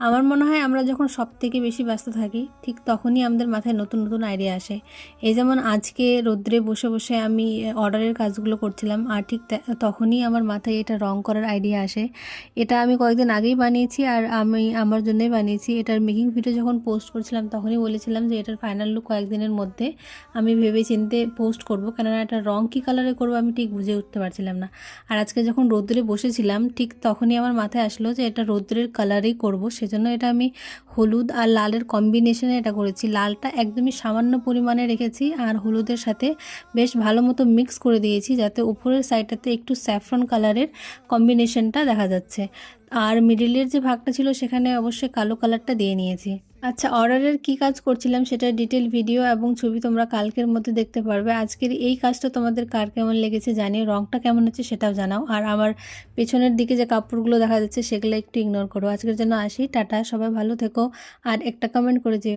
আমার মনে হয় আমরা যখন সবথেকে বেশি ব্যস্ত থাকি ঠিক তখনই আমাদের মাথায় নতুন নতুন আইডিয়া আসে। এই যেমন আজকে রোদ্রে বসে বসে আমি অর্ডারের কাজগুলো করছিলাম, আর ঠিক তখনই আমার মাথায় এটা রং করার আইডিয়া আসে। এটা আমি কয়েকদিন আগেই বানিয়েছি, আর আমি আমার জন্যই বানিয়েছি। এটার মেকিং ভিডিও যখন পোস্ট করছিলাম তখনই বলেছিলাম যে এটার ফাইনাল লুক কয়েকদিনের মধ্যে আমি ভেবে চিন্তে পোস্ট করব, কেননা এটা রং কী কালারে করবো আমি ঠিক বুঝে উঠতে পারছিলাম না। আর আজকে যখন রোদ্রে বসেছিলাম ঠিক তখনই আমার মাথায় আসলো যে এটা রোদ্রের কালারেই করব, সেজন্য এটা আমি হলুদ আর লালের কম্বিনেশনে এটা করেছি। লালটা একদমই সামান্য পরিমাণে রেখেছি আর হলুদের সাথে বেশ ভালো মতো মিক্স করে দিয়েছি, যাতে উপরের সাইডটাতে একটু স্যাফরন কালারের কম্বিনেশনটা দেখা যাচ্ছে। আর মিডিলের যে ভাগটা ছিল সেখানে অবশ্যই কালো কালারটা দিয়ে নিয়েছি। আচ্ছা, অর্ডারের কি কাজ করছিলাম সেটার ডিটেল ভিডিও এবং ছবি তোমরা কালকের মধ্যে দেখতে পারবে। আজকের এই কাজটা তোমাদের কার কেমন লেগেছে জানিও, রংটা কেমন হচ্ছে সেটাও জানাও। আর আমার পেছনের দিকে যে কাপড়গুলো দেখা যাচ্ছে সেগুলো একটু ইগনোর করো। আজকের জন্য আসি, টাটা, সবাই ভালো থেকো। আর একটা কমেন্ট করে যেও।